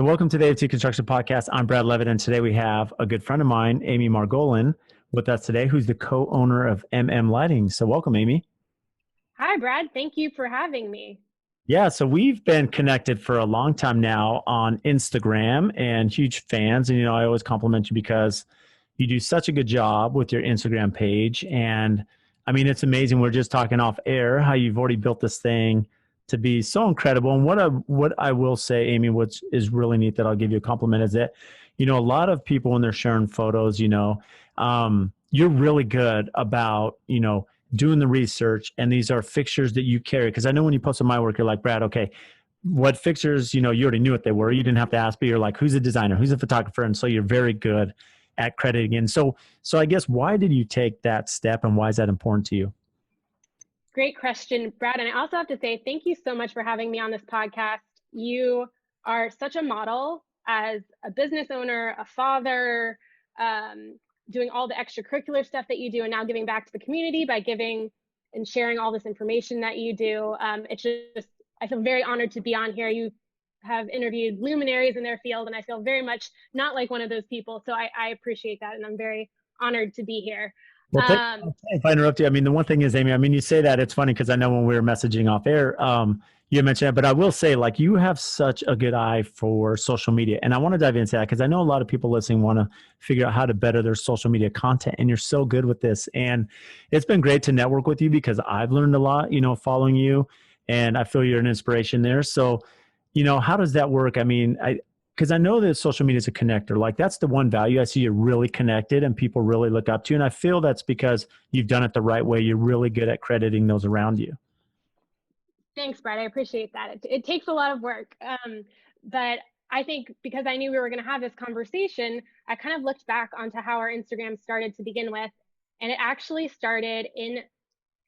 Welcome to the AFT Construction Podcast. I'm Brad Levitt, and today we have a good friend of mine, Amy Margolin, with us today, who's the co-owner of M&M Lighting. So welcome, Amy. Hi, Brad. Thank you for having me. Yeah, so we've been connected for a long time now on Instagram and huge fans. And, I always compliment you because you do such a good job with your Instagram page. And I mean, it's amazing. We're just talking off air how you've already built this thing to be so incredible. And what I will say, Amy, which is really neat that I'll give you a compliment is that, a lot of people when they're sharing photos, you're really good about, doing the research, and these are fixtures that you carry. Because I know when you posted my work, you're like, Brad, okay, what fixtures, you already knew what they were. You didn't have to ask, but you're like, who's a designer? Who's a photographer? And so you're very good at crediting. And so I guess why did you take that step, and why is that important to you? Great question, Brad. And I also have to say thank you so much for having me on this podcast. You are such a model as a business owner, a father, doing all the extracurricular stuff that you do, and now giving back to the community by giving and sharing all this information that you do. It's just, I feel very honored to be on here. You have interviewed luminaries in their field, and I feel very much not like one of those people. So I appreciate that, and I'm very honored to be here. Well, if I interrupt you, I mean, the one thing is, Amy, I mean, you say that, it's funny because I know when we were messaging off air, you mentioned it, but I will say, like, you have such a good eye for social media. And I want to dive into that because I know a lot of people listening want to figure out how to better their social media content. And you're so good with this. And it's been great to network with you because I've learned a lot, following you. And I feel you're an inspiration there. So, how does that work? I mean, because I know that social media is a connector. Like, that's the one value I see. You're really connected and people really look up to you. And I feel that's because you've done it the right way. You're really good at crediting those around you. Thanks, Brad. I appreciate that. It takes a lot of work. But I think because I knew we were going to have this conversation, I kind of looked back onto how our Instagram started to begin with. And it actually started in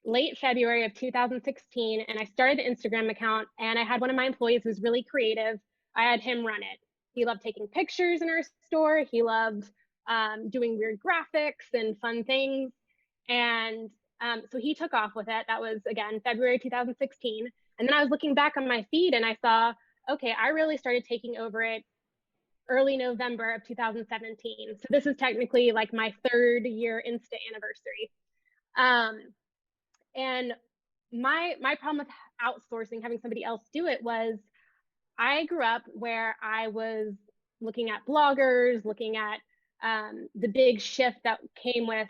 late February of 2016. And I started the Instagram account, and I had one of my employees who's really creative. I had him run it. He loved taking pictures in our store. He loved doing weird graphics and fun things. And so he took off with it. That was, again, February 2016. And then I was looking back on my feed and I saw, okay, I really started taking over it early November of 2017. So this is technically like my third year Insta anniversary. And my problem with outsourcing, having somebody else do it, was I grew up where I was looking at bloggers, looking at the big shift that came with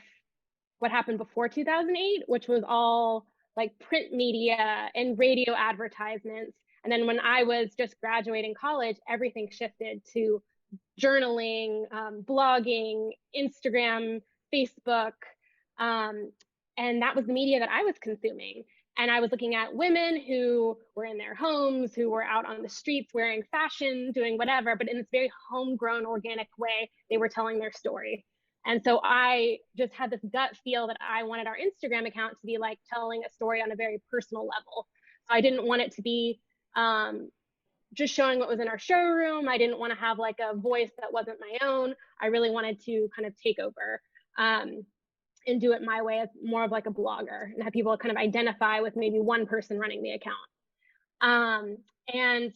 what happened before 2008, which was all like print media and radio advertisements. And then when I was just graduating college, everything shifted to journaling, blogging, Instagram, Facebook. And that was the media that I was consuming. And I was looking at women who were in their homes, who were out on the streets wearing fashion, doing whatever, but in this very homegrown, organic way, they were telling their story. And so I just had this gut feel that I wanted our Instagram account to be like telling a story on a very personal level. So I didn't want it to be just showing what was in our showroom. I didn't want to have like a voice that wasn't my own. I really wanted to kind of take over and do it my way, as more of like a blogger, and have people kind of identify with maybe one person running the account. And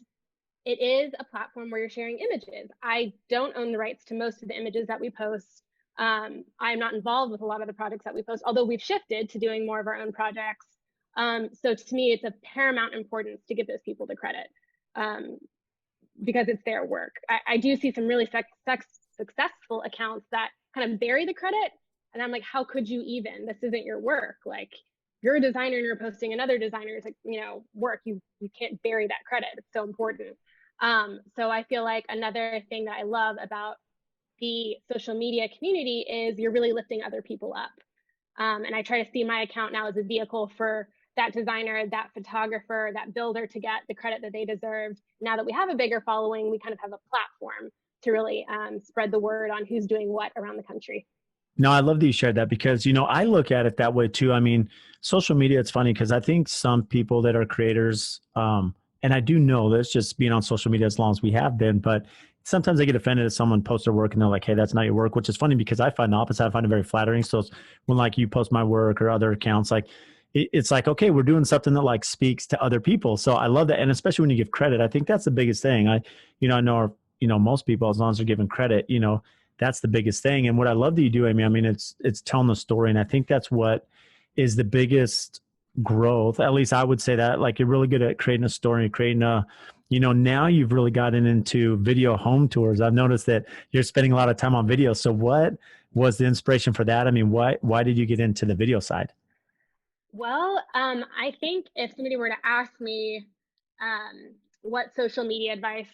it is a platform where you're sharing images. I don't own the rights to most of the images that we post. I'm not involved with a lot of the projects that we post, although we've shifted to doing more of our own projects. So to me, it's of paramount importance to give those people the credit because it's their work. I do see some really successful accounts that kind of bury the credit. And I'm like, how could you even? This isn't your work. Like, you're a designer and you're posting another designer's, like, work. You can't bury that credit. It's so important. So I feel like another thing that I love about the social media community is you're really lifting other people up. And I try to see my account now as a vehicle for that designer, that photographer, that builder to get the credit that they deserve. Now that we have a bigger following, we kind of have a platform to really spread the word on who's doing what around the country. No, I love that you shared that because, I look at it that way too. I mean, social media, it's funny because I think some people that are creators, and I do know this just being on social media as long as we have been, but sometimes I get offended if someone posts their work and they're like, hey, that's not your work, which is funny because I find the opposite. I find it very flattering. So when like you post my work or other accounts, like it's like, okay, we're doing something that like speaks to other people. So I love that. And especially when you give credit, I think that's the biggest thing. I know most people, as long as they're given credit, that's the biggest thing. And what I love that you do, Amy, I mean, it's telling the story. And I think that's what is the biggest growth. At least I would say that, like, you're really good at creating a story, creating now you've really gotten into video home tours. I've noticed that you're spending a lot of time on video. So what was the inspiration for that? I mean, why did you get into the video side? Well, I think if somebody were to ask me what social media advice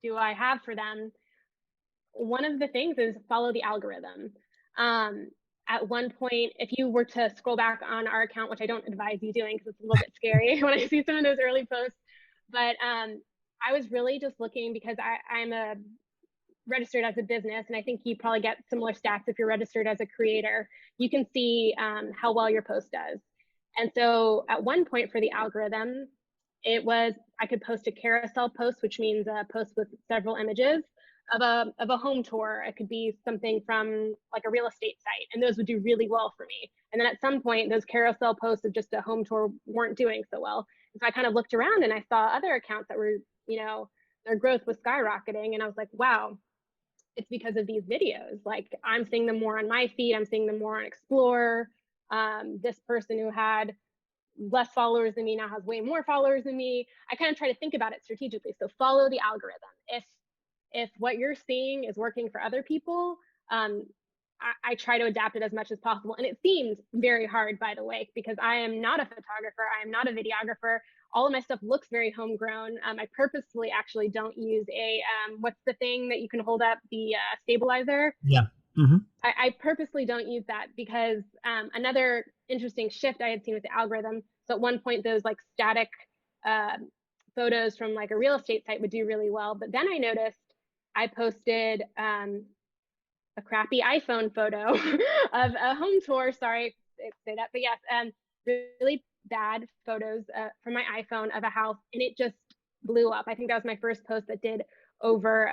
do I have for them, one of the things is follow the algorithm. Um, at one point, if you were to scroll back on our account, which I don't advise you doing because it's a little bit scary when I see some of those early posts, but I was really just looking because I'm a registered as a business, and I think you probably get similar stats if you're registered as a creator. You can see how well your post does. And so at one point for the algorithm, it was I could post a carousel post, which means a post with several images of a home tour. It could be something from like a real estate site, and those would do really well for me. And then at some point, those carousel posts of just a home tour weren't doing so well. And so I kind of looked around and I saw other accounts that were, their growth was skyrocketing, and I was like, wow, it's because of these videos. Like I'm seeing them more on my feed. I'm seeing them more on Explore. This person who had less followers than me now has way more followers than me. I kind of try to think about it strategically. So follow the algorithm. If what you're seeing is working for other people, I try to adapt it as much as possible. And it seems very hard, by the way, because I am not a photographer. I am not a videographer. All of my stuff looks very homegrown. I purposefully actually don't use what's the thing that you can hold up, the stabilizer? Yeah. Mm-hmm. I purposely don't use that because another interesting shift I had seen with the algorithm. So at one point, those like static uh, photos from like a real estate site would do really well. But then I noticed I posted a crappy iPhone photo of a home tour. Sorry, I say that, but yes, really bad photos from my iPhone of a house, and it just blew up. I think that was my first post that did over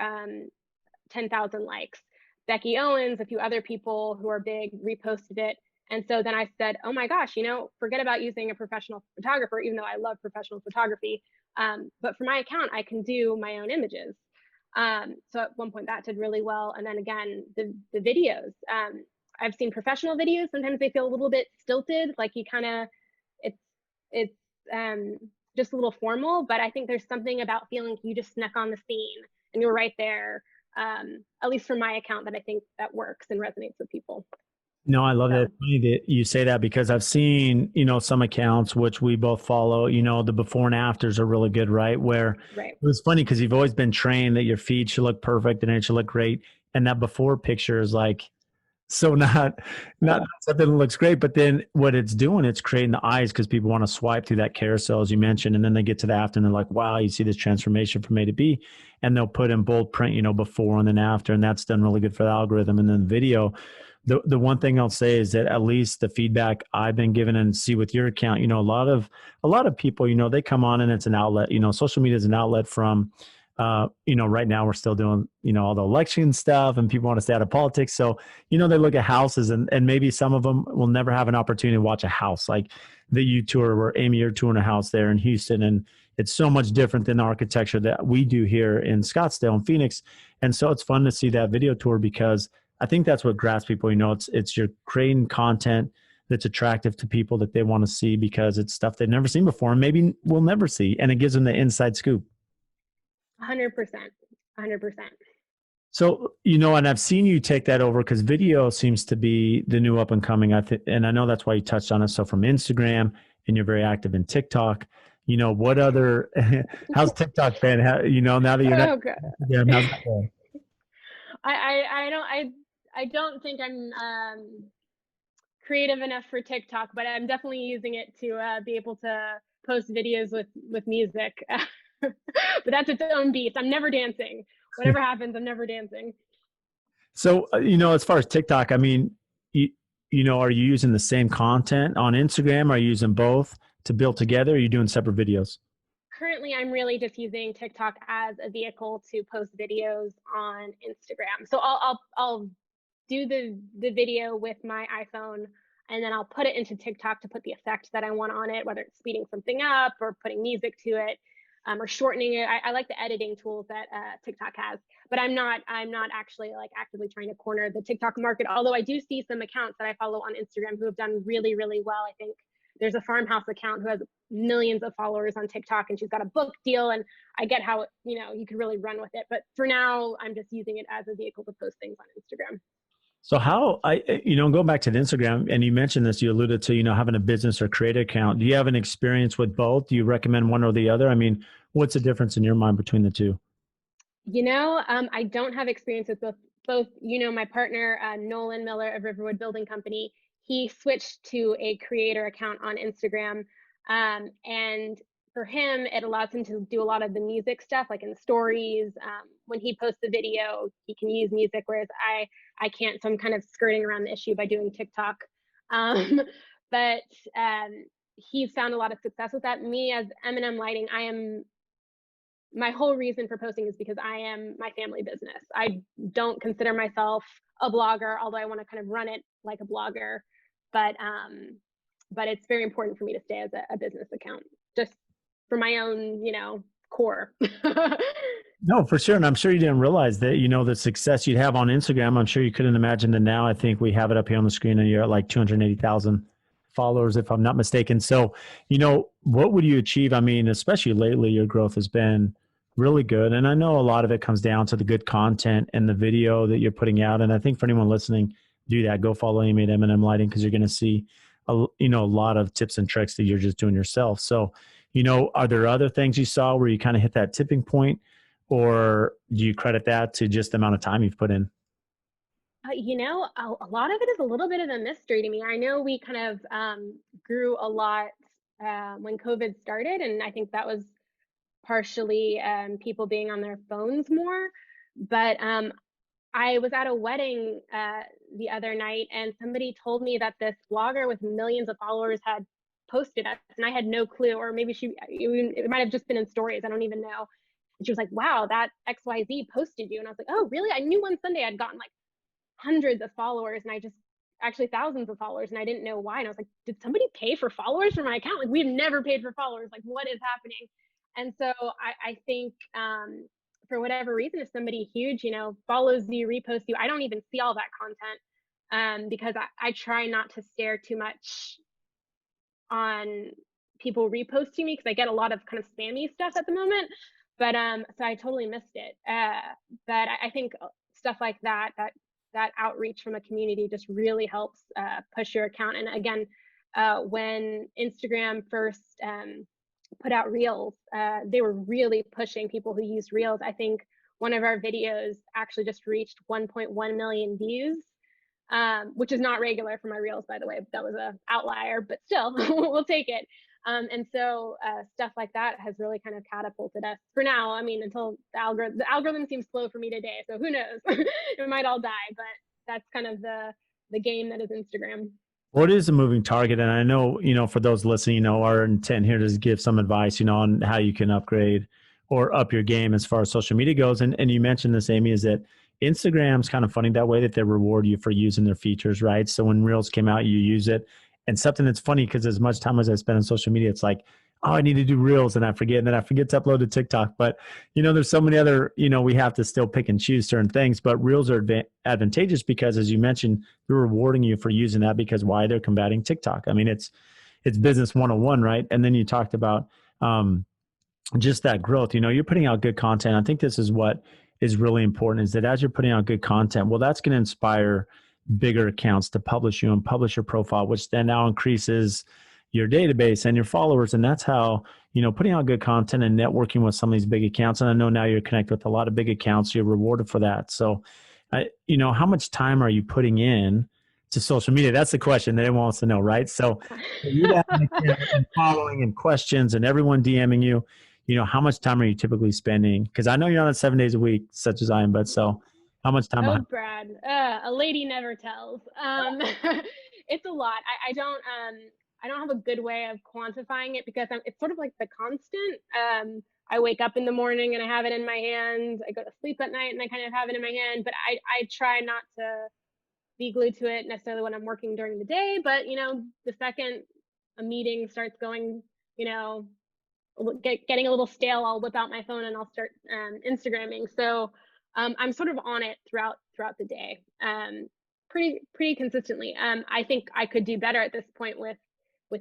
10,000 likes. Becky Owens, a few other people who are big reposted it. And so then I said, oh my gosh, forget about using a professional photographer, even though I love professional photography. But for my account, I can do my own images. So at one point that did really well. And then again, the videos. I've seen professional videos. Sometimes they feel a little bit stilted, like you kind of, it's just a little formal. But I think there's something about feeling you just snuck on the scene and you're right there. At least for my account, that I think that works and resonates with people. No, I love that. So, It's funny that you say that because I've seen, some accounts which we both follow, the before and afters are really good, right? Where right. it was funny because you've always been trained that your feed should look perfect and it should look great. And that before picture is like, so not something that looks great, but then what it's doing, it's creating the eyes because people want to swipe through that carousel as you mentioned, and then they get to the after and they're like, wow, you see this transformation from A to B, and they'll put in bold print, before and then after, and that's done really good for the algorithm. And then the video, the one thing I'll say is that at least the feedback I've been given and see with your account, a lot of people, they come on and it's an outlet. Social media is an outlet from right now we're still doing, all the election stuff and people want to stay out of politics. So, they look at houses and maybe some of them will never have an opportunity to watch a house like the U tour where Amy, you're touring a house there in Houston. And it's so much different than the architecture that we do here in Scottsdale and Phoenix. And so it's fun to see that video tour because I think that's what grabs people. It's you're creating content that's attractive to people that they want to see because it's stuff they've never seen before and maybe will never see. And it gives them the inside scoop. 100%. 100%. So, and I've seen you take that over because video seems to be the new up and coming. And I know that's why you touched on it. So from Instagram and you're very active in TikTok, what other, how's TikTok been? Now that you're not, Oh, God. yeah, how's that going? I don't think I'm creative enough for TikTok, but I'm definitely using it to be able to post videos with music. But that's its own beast. I'm never dancing. Whatever happens, I'm never dancing. So, as far as TikTok, I mean, are you using the same content on Instagram? Are you using both to build together? Or are you doing separate videos? Currently, I'm really just using TikTok as a vehicle to post videos on Instagram. So I'll do the video with my iPhone, and then I'll put it into TikTok to put the effect that I want on it, whether it's speeding something up or putting music to it. or shortening it. I like the editing tools that TikTok has, but I'm not actually like actively trying to corner the TikTok market. Although I do see some accounts that I follow on Instagram who have done really, really well. I think there's a farmhouse account who has millions of followers on TikTok, and she's got a book deal. And I get how, you could really run with it. But for now, I'm just using it as a vehicle to post things on Instagram. So how going back to the Instagram, and you mentioned this, you alluded to, having a business or creator account. Do you have an experience with both? Do you recommend one or the other? I mean, what's the difference in your mind between the two? I don't have experience with both. My partner, Nolan Miller of Riverwood Building Company, he switched to a creator account on Instagram. And for him, it allows him to do a lot of the music stuff, like in the stories. When he posts a video, he can use music, whereas I can't. So I'm kind of skirting around the issue by doing TikTok. Um, but he's found a lot of success with that. Me as M&M Lighting, my whole reason for posting is because I am my family business. I don't consider myself a blogger, although I want to kind of run it like a blogger. But it's very important for me to stay as a business account, just for my own, core. No, for sure. And I'm sure you didn't realize that, the success you'd have on Instagram. I'm sure you couldn't imagine that now. I think we have it up here on the screen and you're at like 280,000 followers, if I'm not mistaken. So, what would you achieve? I mean, especially lately, your growth has been really good. And I know a lot of it comes down to the good content and the video that you're putting out. And I think for anyone listening, do that. Go follow Amy at M&M Lighting, because you're going to see, a lot of tips and tricks that you're just doing yourself. So, are there other things you saw where you kind of hit that tipping point, or do you credit that to just the amount of time you've put in? A lot of it is a little bit of a mystery to me. I know we kind of grew a lot when COVID started, and I think that was partially people being on their phones more. But I was at a wedding the other night, and somebody told me that this blogger with millions of followers had posted us, and I had no clue, or maybe it might have just been in stories. I don't even know. And she was like, "Wow, that XYZ posted you," and I was like, "Oh, really?" I knew one Sunday I'd gotten like hundreds of followers, and I just actually thousands of followers, and I didn't know why. And I was like, did somebody pay for followers for my account? Like, we've never paid for followers. Like, what is happening? And so I think for whatever reason, if somebody huge, follows you, reposts you, I don't even see all that content because I try not to stare too much on people reposting me, because I get a lot of kind of spammy stuff at the moment. But so I totally missed it. But I think stuff like that outreach from a community just really helps push your account. And again, when Instagram first put out Reels, they were really pushing people who used Reels. I think one of our videos actually just reached 1.1 million views, which is not regular for my Reels, by the way. That was an outlier, but still, we'll take it. And so stuff like that has really kind of catapulted us for now. I mean, until the algorithm seems slow for me today, so who knows? It might all die, but that's kind of the game that is Instagram. Well, it is a moving target. And I know, for those listening, our intent here is to give some advice, on how you can upgrade or up your game as far as social media goes. And you mentioned this, Amy, is that Instagram's kind of funny that way, that they reward you for using their features, right? So when Reels came out, you use it. And something that's funny, because as much time as I spend on social media, it's like, oh, I need to do Reels, and I forget, and then I forget to upload to TikTok. But there's so many other, we have to still pick and choose certain things. But Reels are advantageous because, as you mentioned, they're rewarding you for using that, because why? They're combating TikTok. I mean, it's business 101, right? And then you talked about just that growth. You're putting out good content. I think this is what is really important, is that as you're putting out good content, well, that's going to inspire bigger accounts to publish you and publish your profile, which then now increases your database and your followers. And that's how, putting out good content and networking with some of these big accounts. And I know now you're connected with a lot of big accounts. You're rewarded for that. So, how much time are you putting in to social media? That's the question that everyone wants to know, right? So for you to have an account and following and questions and everyone DMing you, how much time are you typically spending? Because I know you're on it 7 days a week, such as I am, but so how much time Oh, behind? Brad, a lady never tells. It's a lot. I don't have a good way of quantifying it, because it's sort of like the constant. I wake up in the morning and I have it in my hand. I go to sleep at night and I kind of have it in my hand. But I try not to be glued to it necessarily when I'm working during the day. But the second a meeting starts going, getting a little stale, I'll whip out my phone and I'll start Instagramming. So I'm sort of on it throughout the day, pretty consistently. I think I could do better at this point with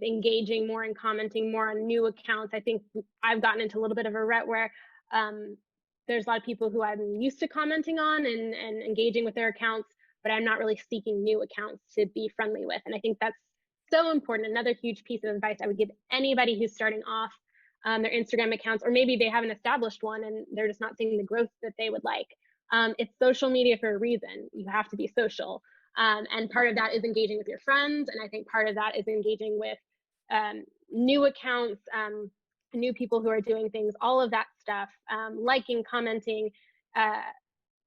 engaging more and commenting more on new accounts. I think I've gotten into a little bit of a rut where there's a lot of people who I'm used to commenting on and engaging with their accounts, but I'm not really seeking new accounts to be friendly with. And I think that's so important. Another huge piece of advice I would give anybody who's starting off their Instagram accounts, or maybe they haven't established one and they're just not seeing the growth that they would like. It's social media for a reason. You have to be social. And part of that is engaging with your friends. And I think part of that is engaging with new accounts, new people who are doing things, all of that stuff, liking, commenting.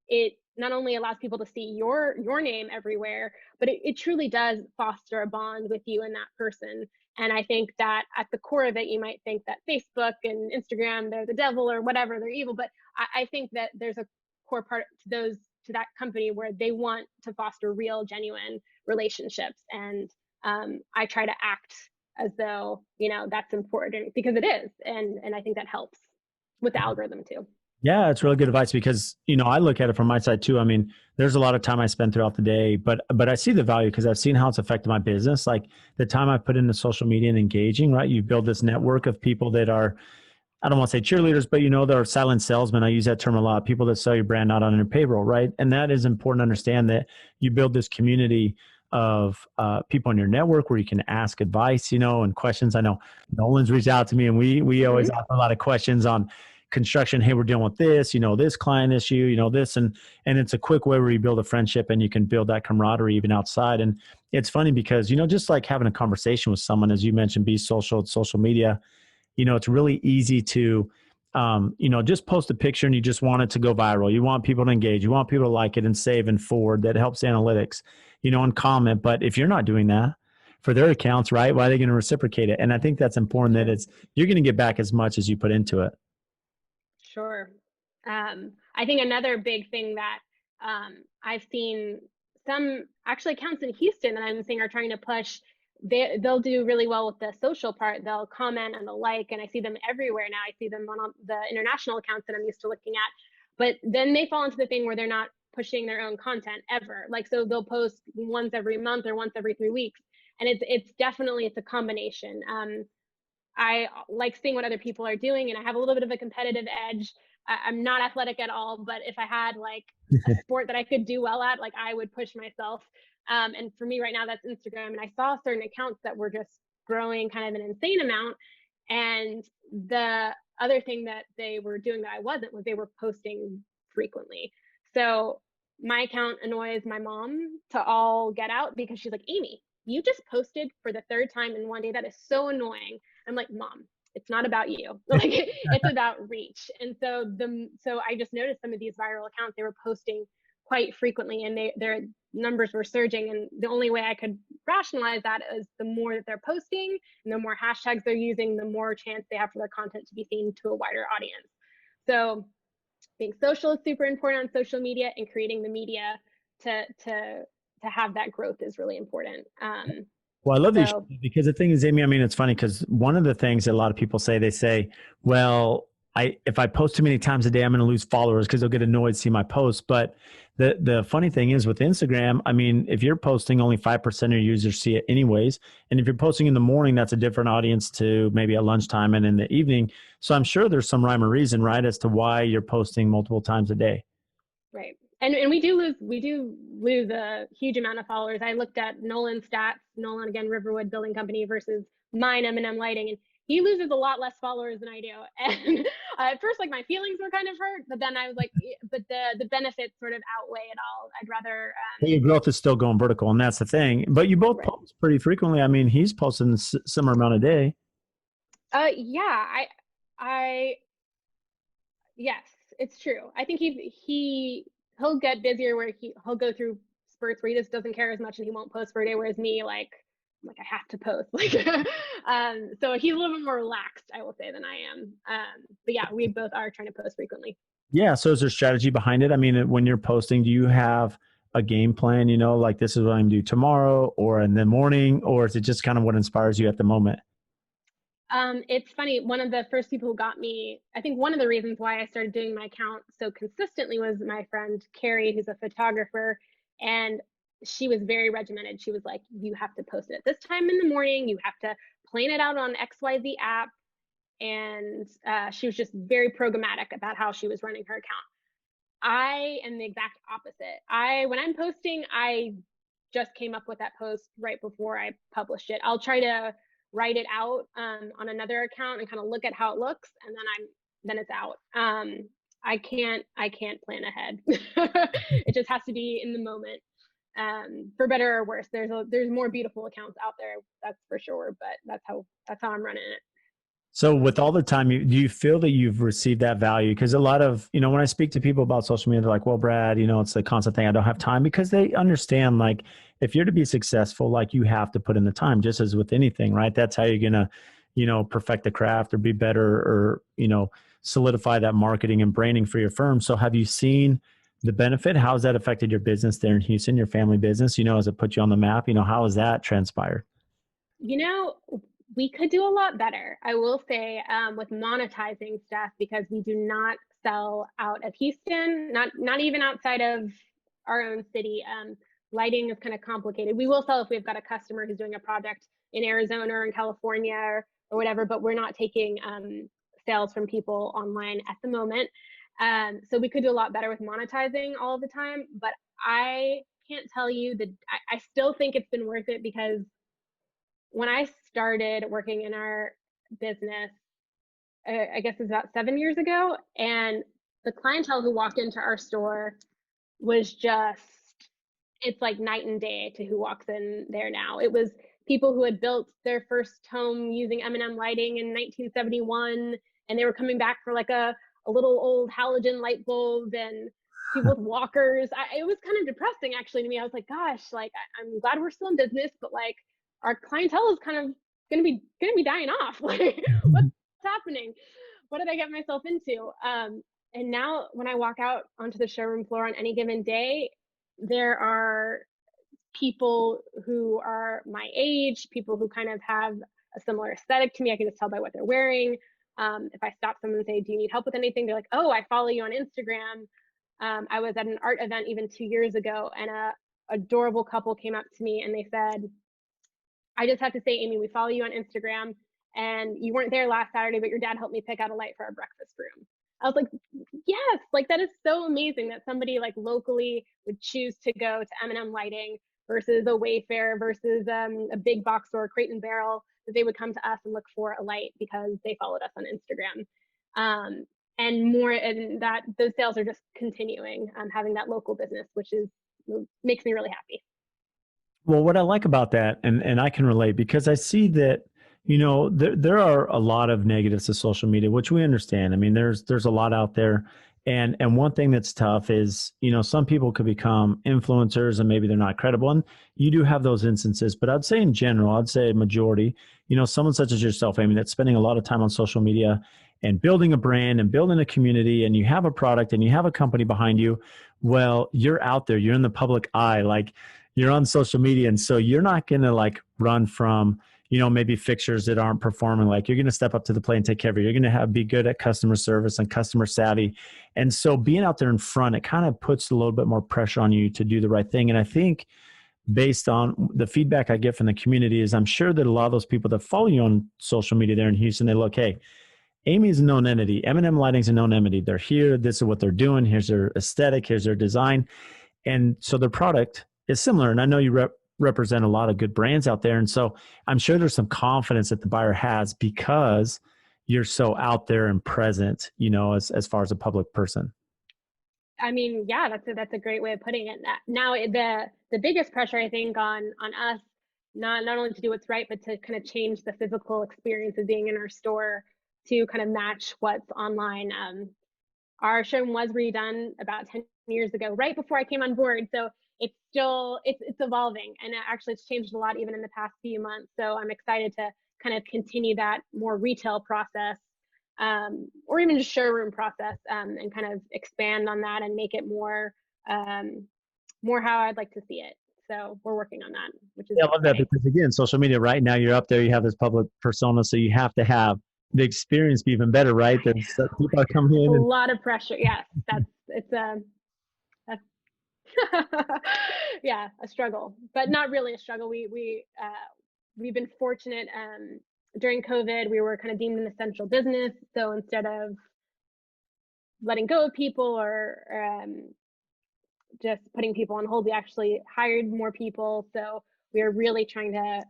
It not only allows people to see your name everywhere, but it truly does foster a bond with you and that person. And I think that at the core of it, you might think that Facebook and Instagram, they're the devil or whatever, they're evil. But I think that there's a core part to that company where they want to foster real, genuine relationships. And I try to act as though, that's important, because it is. And I think that helps with the algorithm too. Yeah, it's really good advice because, I look at it from my side too. I mean, there's a lot of time I spend throughout the day, but I see the value because I've seen how it's affected my business. Like the time I put into social media and engaging, right? You build this network of people that are, I don't want to say cheerleaders, but they're silent salesmen. I use that term a lot. People that sell your brand out on your payroll, right? And that is important to understand, that you build this community of people in your network where you can ask advice, and questions. I know Nolan's reached out to me, and we always ask a lot of questions on construction. Hey, we're dealing with this, this client issue, this, and it's a quick way where you build a friendship and you can build that camaraderie even outside. And it's funny because, just like having a conversation with someone, as you mentioned, be social, social media, it's really easy to, just post a picture and you just want it to go viral. You want people to engage. You want people to like it and save and forward. That helps analytics, and comment. But if you're not doing that for their accounts, right, why are they going to reciprocate it? And I think that's important, that you're going to get back as much as you put into it. Sure. I think another big thing that I've seen some actually accounts in Houston that I'm seeing are trying to push. They'll do really well with the social part. They'll comment and they'll like, and I see them everywhere now. I see them on the international accounts that I'm used to looking at. But then they fall into the thing where they're not pushing their own content ever. Like, so they'll post once every month or once every 3 weeks, and it's definitely a combination. I like seeing what other people are doing, and I have a little bit of a competitive edge. I'm not athletic at all, but if I had like a sport that I could do well at, like I would push myself. And for me right now, that's Instagram. And I saw certain accounts that were just growing kind of an insane amount. And the other thing that they were doing that I wasn't was they were posting frequently. So my account annoys my mom to all get out, because she's like, Amy, you just posted for the 3rd time in one day. That is so annoying. I'm like, Mom, it's not about you. Like, it's about reach. And so I just noticed some of these viral accounts, they were posting quite frequently, and their numbers were surging. And the only way I could rationalize that is the more that they're posting and the more hashtags they're using, the more chance they have for their content to be seen to a wider audience. So being social is super important on social media, and creating the media to have that growth is really important. Well, I love these, because the thing is, Amy, I mean, it's funny because one of the things that a lot of people say, they say, well, if I post too many times a day, I'm going to lose followers because they'll get annoyed to see my posts. But the funny thing is with Instagram, I mean, if you're posting, only 5% of your users see it anyways. And if you're posting in the morning, that's a different audience to maybe at lunchtime and in the evening. So I'm sure there's some rhyme or reason, right, as to why you're posting multiple times a day. Right. And we do lose a huge amount of followers. I looked at Nolan's stats, Nolan, again, Riverwood Building Company, versus mine, M&M Lighting, and he loses a lot less followers than I do. And at first, like, my feelings were kind of hurt, but then I was like, but the benefits sort of outweigh it all. I'd rather. Your growth is still going vertical, and that's the thing. But you both post pretty frequently. I mean, he's posting a similar amount a day. Yeah, yes, it's true. I think he'll get busier where he'll go through spurts where he just doesn't care as much and he won't post for a day, whereas me, like I have to post. Like, so he's a little bit more relaxed, I will say, than I am. But yeah, we both are trying to post frequently. Yeah. So is there strategy behind it? I mean, when you're posting, do you have a game plan, like this is what I'm going to do tomorrow or in the morning, or is it just kind of what inspires you at the moment? It's funny. One of the first people who got me, I think one of the reasons why I started doing my account so consistently was my friend Carrie, who's a photographer, and she was very regimented. She was like, you have to post it at this time in the morning. You have to plan it out on XYZ app. And she was just very programmatic about how she was running her account. I am the exact opposite. When I'm posting, I just came up with that post right before I published it. I'll try to write it out on another account and kind of look at how it looks, and then it's out. I can't plan ahead. It just has to be in the moment. For better or worse, there's more beautiful accounts out there, that's for sure. But that's how I'm running it. So with all the time, do you feel that you've received that value? Because a lot of, when I speak to people about social media, they're like, well, Brad, it's the constant thing. I don't have time, because they understand, like, if you're to be successful, like, you have to put in the time, just as with anything, right? That's how you're going to, perfect the craft or be better, or, solidify that marketing and branding for your firm. So have you seen the benefit? How has that affected your business there in Houston, your family business? Has it put you on the map? How has that transpired? You know, we could do a lot better, I will say, with monetizing stuff, because we do not sell out of Houston, not even outside of our own city. Lighting is kind of complicated. We will sell if we've got a customer who's doing a project in Arizona or in California, or whatever, but we're not taking sales from people online at the moment. So we could do a lot better with monetizing all the time, but I can't tell you that I still think it's been worth it, because when I started working in our business, I guess it's about 7 years ago, and the clientele who walked into our store was just, it's like night and day to who walks in there now. It was people who had built their first home using M&M lighting in 1971, and they were coming back for like a little old halogen light bulb, and people with walkers. It was kind of depressing, actually, to me. I was like, gosh, like, I'm glad we're still in business, but like, our clientele is kind of gonna be dying off. Like, what's happening? What did I get myself into? And now when I walk out onto the showroom floor on any given day, there are people who are my age, people who kind of have a similar aesthetic to me. I can just tell by what they're wearing. If I stop someone and say, do you need help with anything? They're like, oh, I follow you on Instagram. I was at an art event even 2 years ago, and a adorable couple came up to me and they said, I just have to say, Amy, we follow you on Instagram, and you weren't there last Saturday, but your dad helped me pick out a light for our breakfast room. I was like, yes, like, that is so amazing that somebody like locally would choose to go to M&M Lighting versus a Wayfair versus a big box store, Crate and Barrel, that they would come to us and look for a light because they followed us on Instagram. And more, and that those sales are just continuing, having that local business, which makes me really happy. Well, what I like about that, and I can relate, because I see that, there are a lot of negatives to social media, which we understand. I mean, there's a lot out there. And one thing that's tough is, some people could become influencers and maybe they're not credible. And you do have those instances, but I'd say in general, I'd say majority, someone such as yourself, Amy, that's spending a lot of time on social media and building a brand and building a community, and you have a product and you have a company behind you. Well, you're out there, you're in the public eye, like, you're on social media. And so you're not going to like run from, maybe fixtures that aren't performing. Like, you're going to step up to the plate and take care of it. You're going to be good at customer service and customer savvy. And so being out there in front, it kind of puts a little bit more pressure on you to do the right thing. And I think, based on the feedback I get from the community, is I'm sure that a lot of those people that follow you on social media there in Houston, they look, hey, Amy's a known entity. M&M Lighting's a known entity. They're here. This is what they're doing. Here's their aesthetic. Here's their design. And so their product is similar. And I know you represent a lot of good brands out there. And so I'm sure there's some confidence that the buyer has, because you're so out there and present, as far as a public person. I mean, yeah, that's a great way of putting it. Now, the biggest pressure, I think, on us, not only to do what's right, but to kind of change the physical experience of being in our store to kind of match what's online. Our showroom was redone about 10 years ago, right before I came on board. So it's evolving, and actually it's changed a lot even in the past few months. So I'm excited to kind of continue that more retail process, or even just showroom process, and kind of expand on that and make it more how I'd like to see it. So we're working on that, which is Yeah, I love that exciting. because again, social media right now, you're up there, you have this public persona, so you have to have the experience be even better, right? There's people are coming It's a in and lot of pressure. Yes, it's a that's yeah, a struggle, but not really a struggle. We've been fortunate. During COVID, we were kind of deemed an essential business, so instead of letting go of people or just putting people on hold, we actually hired more people. So we are really trying to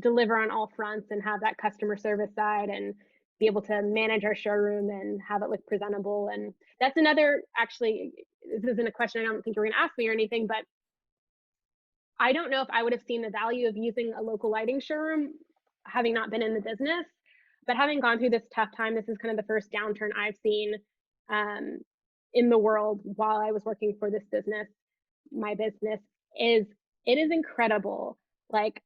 deliver on all fronts and have that customer service side and be able to manage our showroom and have it look presentable. And that's another, actually, this isn't a question I don't think you're going to ask me or anything, but I don't know if I would have seen the value of using a local lighting showroom having not been in the business. But having gone through this tough time, this is kind of the first downturn I've seen um, in the world while I was working for this business. My business is it is incredible. Like,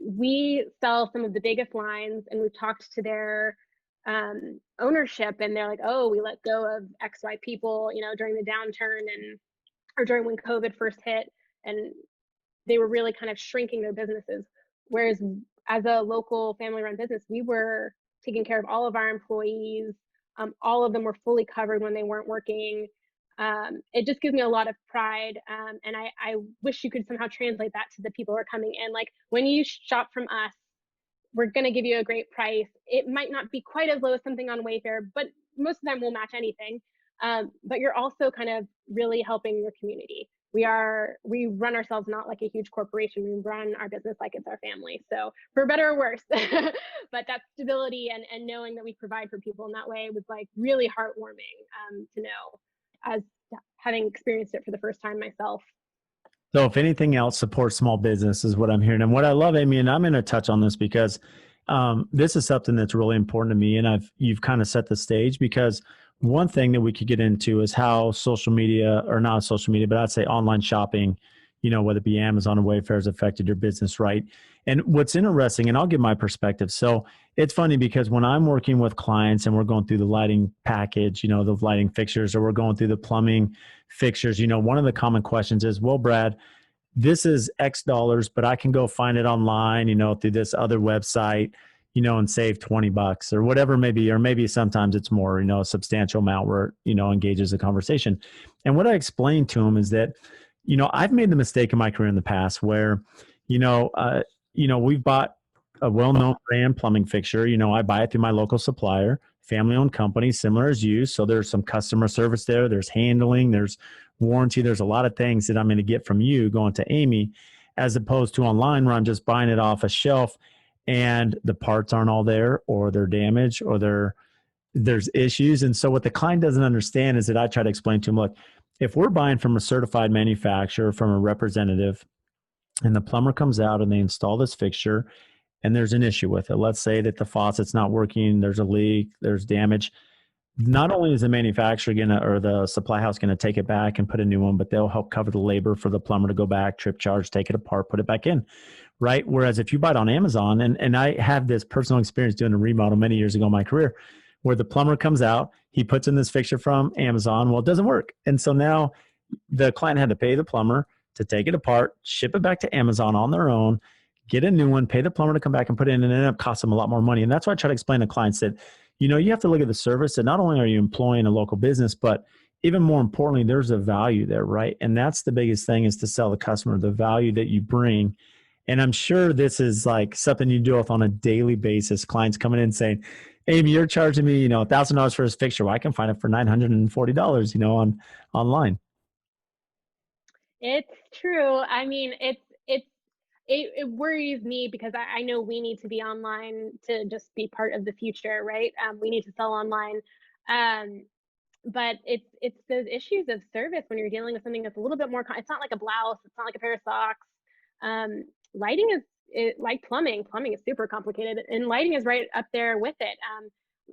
we sell some of the biggest lines, and we've talked to their ownership, and they're like, "Oh, we let go of XY people, during the downturn and or during when COVID first hit, and they were really kind of shrinking their businesses." Whereas as a local family run business, we were taking care of all of our employees. All of them were fully covered when they weren't working. It just gives me a lot of pride. And I wish you could somehow translate that to the people who are coming in. Like, when you shop from us, we're going to give you a great price. It might not be quite as low as something on Wayfair, but most of the time we'll match anything. But you're also kind of really helping your community. We run ourselves not like a huge corporation. We run our business like it's our family. So for better or worse, but that stability and knowing that we provide for people in that way was like really heartwarming to know, as having experienced it for the first time myself. so if anything else, support small business is what I'm hearing. And what I love, Amy, and I'm going to touch on this because this is something that's really important to me, and you've kind of set the stage because one thing that we could get into is how social media, or not social media, but I'd say online shopping, whether it be Amazon or Wayfair, has affected your business, right? And what's interesting, and I'll give my perspective. So it's funny because when I'm working with clients and we're going through the lighting package, the lighting fixtures, or we're going through the plumbing fixtures, one of the common questions is, well, Brad, this is X dollars, but I can go find it online, through this other website, and save $20 or whatever it may be, or maybe sometimes it's more, a substantial amount where engages the conversation. And what I explained to them is that, I've made the mistake in my career in the past where, we've bought a well-known brand plumbing fixture. I buy it through my local supplier, family-owned company, similar as you. So there's some customer service there. There's handling. There's warranty. There's a lot of things that I'm going to get from you going to Amy, as opposed to online where I'm just buying it off a shelf and the parts aren't all there, or they're damaged, or there's issues. And so what the client doesn't understand is that I try to explain to them, look, if we're buying from a certified manufacturer, from a representative, and the plumber comes out and they install this fixture and there's an issue with it. Let's say that the faucet's not working, there's a leak, there's damage. Not only is the manufacturer or the supply house gonna take it back and put a new one, but they'll help cover the labor for the plumber to go back, trip charge, take it apart, put it back in, right? Whereas if you buy it on Amazon, and I have this personal experience doing a remodel many years ago in my career, where the plumber comes out, he puts in this fixture from Amazon, well, it doesn't work. And so now the client had to pay the plumber to take it apart, ship it back to Amazon on their own, get a new one, pay the plumber to come back and put it in, and it ended up costing them a lot more money. And that's why I try to explain to clients that, you have to look at the service, that not only are you employing a local business, but even more importantly, there's a value there, right? And that's the biggest thing, is to sell the customer the value that you bring. And I'm sure this is like something you deal with on a daily basis. Clients coming in saying, Amy, you're charging me, $1,000 for this fixture. Well, I can find it for $940, online. It's true. I mean, it worries me because I know we need to be online to just be part of the future, right? We need to sell online. Um, but it's those issues of service when you're dealing with something that's a little bit more. It's not like a blouse. It's not like a pair of socks. Lighting is like plumbing. Plumbing is super complicated, and lighting is right up there with it.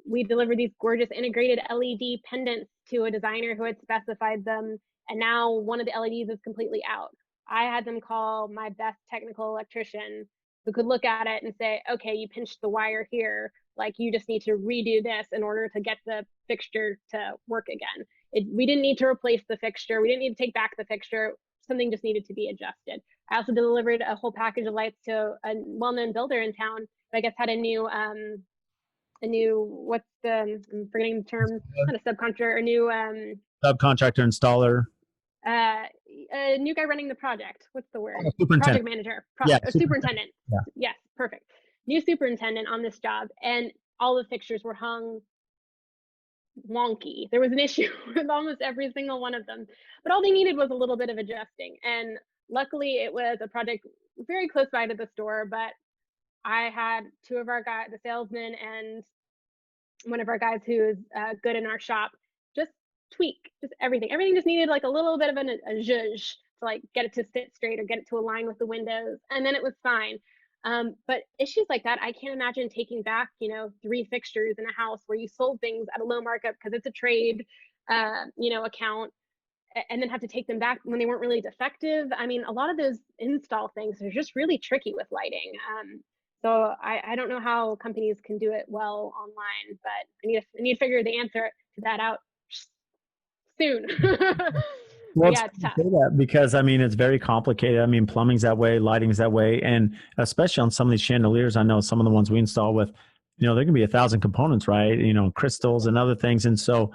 We delivered these gorgeous integrated LED pendants to a designer who had specified them, and now one of the LEDs is completely out. I had them call my best technical electrician, who could look at it and say, okay, you pinched the wire here. Like, you just need to redo this in order to get the fixture to work again. We didn't need to replace the fixture. We didn't need to take back the fixture. something just needed to be adjusted. I also delivered a whole package of lights to a well-known builder in town who I guess had a new what's the I'm forgetting the term, not a subcontractor, a new Subcontractor, installer, uh, a new guy running the project. What's the word? superintendent. Project manager, Yeah, a superintendent. superintendent. Yeah. Yes, perfect. New superintendent on this job, and all the fixtures were hung wonky. There was an issue with almost every single one of them, but all they needed was a little bit of adjusting. And luckily, it was a project very close by to the store, but I had two of our guys, the salesman and one of our guys who is good in our shop, just tweak just everything. Everything just needed like a little bit of a zhuzh to like get it to sit straight or get it to align with the windows, and then it was fine. But issues like that, I can't imagine taking back, 3 fixtures in a house where you sold things at a low markup because it's a trade, account, and then have to take them back when they weren't really defective. I mean, a lot of those install things are just really tricky with lighting. So I don't know how companies can do it well online, but I need to figure the answer to that out soon. Well, it's Yeah, it's funny tough. you say that because I mean it's very complicated. I mean plumbing's that way, lighting's that way, and especially on some of these chandeliers, I know some of the ones we install with, there can be 1,000 components, right? Crystals and other things, and so,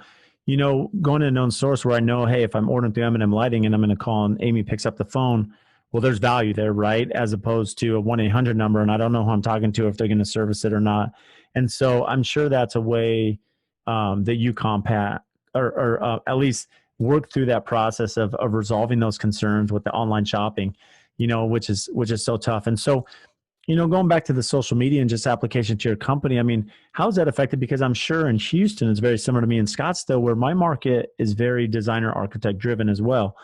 going to a known source where I know, hey, if I'm ordering through M&M Lighting and I'm going to call and Amy picks up the phone, well, there's value there, right? As opposed to a 1-800 number, and I don't know who I'm talking to if they're going to service it or not, and so I'm sure that's a way that you combat or at least work through that process of resolving those concerns with the online shopping, which is so tough. And so, going back to the social media and just application to your company, I mean, how's that affected? Because I'm sure in Houston, it's very similar to me in Scottsdale, where my market is very designer architect driven as well,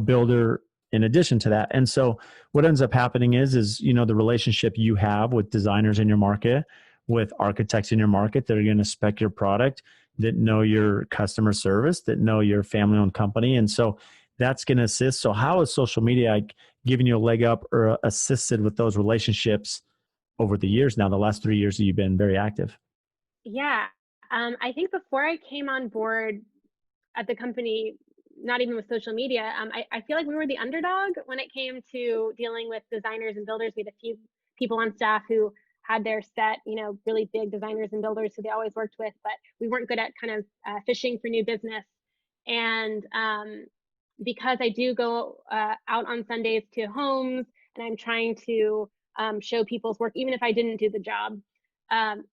builder in addition to that. And so what ends up happening is, the relationship you have with designers in your market, with architects in your market that are going to spec your product, that know your customer service, that know your family owned company. And so that's going to assist. So how is social media like giving you a leg up or assisted with those relationships over the years now, the last 3 years that you've been very active? Yeah. I think before I came on board at the company, not even with social media, I feel like we were the underdog when it came to dealing with designers and builders. We had a few people on staff who had their set, really big designers and builders who they always worked with, but we weren't good at kind of fishing for new business. And because I do go out on Sundays to homes and I'm trying to show people's work, even if I didn't do the job,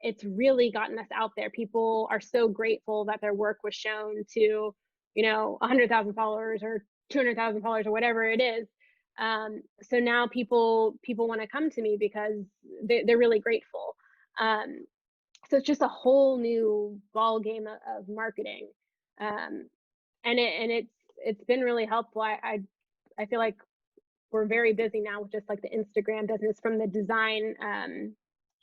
it's really gotten us out there. People are so grateful that their work was shown to, 100,000 followers or 200,000 followers or whatever it is. So now people want to come to me because they're really grateful. So it's just a whole new ball game of marketing, and it's been really helpful. I feel like we're very busy now with just like the Instagram business from the design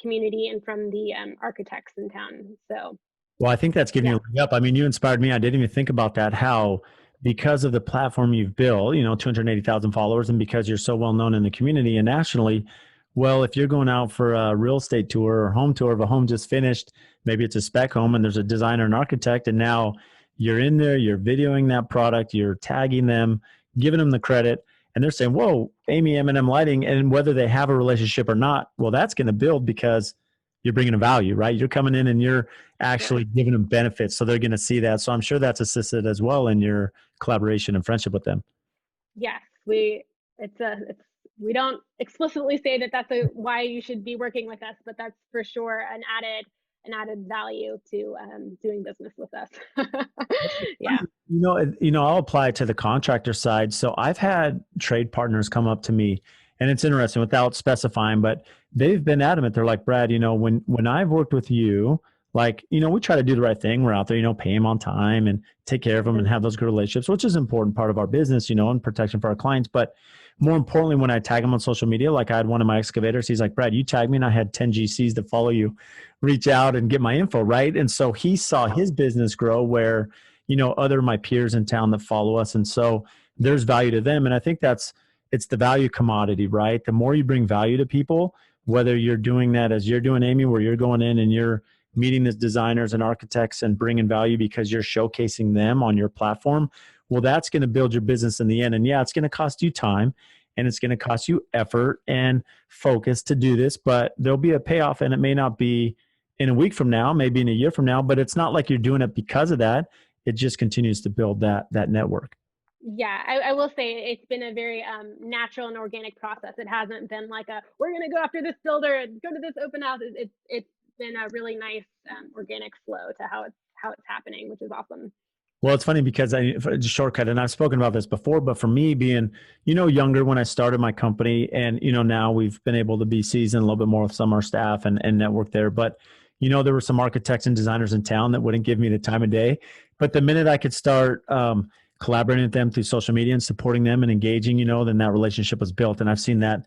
community and from the architects in town. So Well, I think that's giving yeah, you a leg up. I mean, you inspired me. I didn't even think about that. How, because of the platform you've built, 280,000 followers, and because you're so well known in the community and nationally, well, if you're going out for a real estate tour or home tour of a home just finished, maybe it's a spec home and there's a designer and architect, and now you're in there, you're videoing that product, you're tagging them, giving them the credit, and they're saying, whoa, Amy M&M Lighting, and whether they have a relationship or not, well, that's going to build because you're bringing a value, right? You're coming in and you're sure. actually giving them benefits. So they're going to see that. So I'm sure that's assisted as well in your collaboration and friendship with them. Yes, we don't explicitly say that that's why you should be working with us, but that's for sure an added value to doing business with us. Yeah. I'll apply it to the contractor side. So I've had trade partners come up to me, and it's interesting without specifying, but they've been adamant. They're like, Brad, when I've worked with you, like, we try to do the right thing. We're out there, pay them on time and take care of them and have those good relationships, which is an important part of our business, and protection for our clients. But more importantly, when I tag them on social media, like I had one of my excavators, he's like, Brad, you tagged me and I had 10 GCs that follow you, reach out and get my info, right? And so he saw his business grow where, other of my peers in town that follow us. And so there's value to them. And I think it's the value commodity, right? The more you bring value to people, whether you're doing that as you're doing, Amy, where you're going in and you're meeting these designers and architects and bringing value because you're showcasing them on your platform, Well, that's going to build your business in the end. And yeah, it's going to cost you time and it's going to cost you effort and focus to do this, but there'll be a payoff, and it may not be in a week from now, maybe in a year from now, but it's not like you're doing it because of that. It just continues to build that network. Yeah, I will say it's been a very natural and organic process. It hasn't been like a we're going to go after this builder and go to this open house. It's been a really nice organic flow to how it's happening, which is awesome. Well, it's funny because I just shortcut, and I've spoken about this before, but for me being, younger when I started my company, and now we've been able to be seasoned a little bit more with some of our staff and network there. But there were some architects and designers in town that wouldn't give me the time of day. But the minute I could start collaborating with them through social media and supporting them and engaging, then that relationship was built, and I've seen that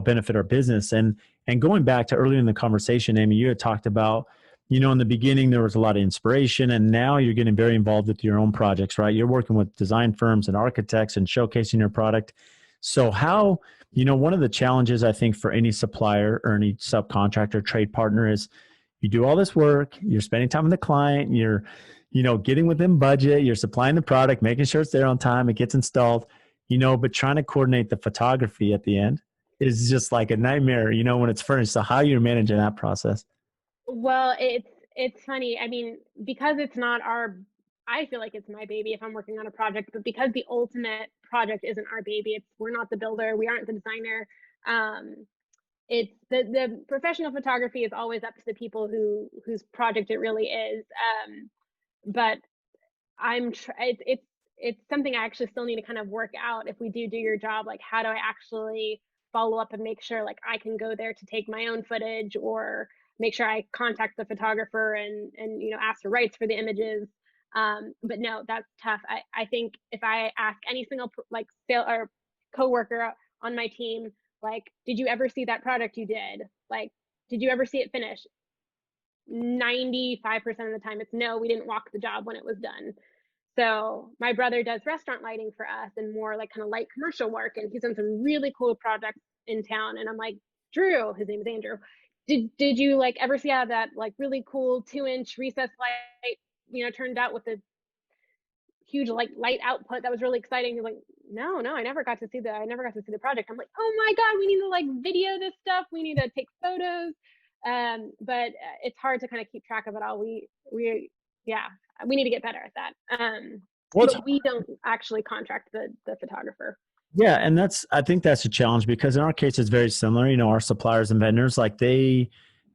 benefit our business. And going back to earlier in the conversation, Amy, you had talked about in the beginning, there was a lot of inspiration, and now you're getting very involved with your own projects, right? You're working with design firms and architects and showcasing your product. So how, one of the challenges I think for any supplier or any subcontractor trade partner is you do all this work, you're spending time with the client, you're, getting within budget, you're supplying the product, making sure it's there on time, it gets installed, but trying to coordinate the photography at the end is just like a nightmare, when it's furnished. So how you're managing that process? Well, it's funny. I mean, because it's not our I feel like it's my baby if I'm working on a project, but because the ultimate project isn't our baby, we're not the builder, we aren't the designer. Um, it's the professional photography is always up to the people whose project it really is. But it's something I actually still need to kind of work out if we do your job. Like, how do I actually follow up and make sure like I can go there to take my own footage, or make sure I contact the photographer and ask for rights for the images. But no, that's tough. I think if I ask any single like sale or coworker on my team, like, did you ever see that product you did? Like, did you ever see it finish? 95% of the time it's no, we didn't walk the job when it was done. So my brother does restaurant lighting for us and more like kind of light commercial work, and he's done some really cool projects in town. And I'm like, Drew, his name is Andrew. Did you like ever see how that like really cool 2-inch recessed light turned out with the huge like light output that was really exciting? He's like, no, I never got to see the project. I'm like, oh my god, we need to like video this stuff, we need to take photos. But it's hard to kind of keep track of it all. We yeah, we need to get better at that. Well, But we don't actually contract the photographer. yeah, and I think that's a challenge because in our case it's very similar. Our suppliers and vendors, like they're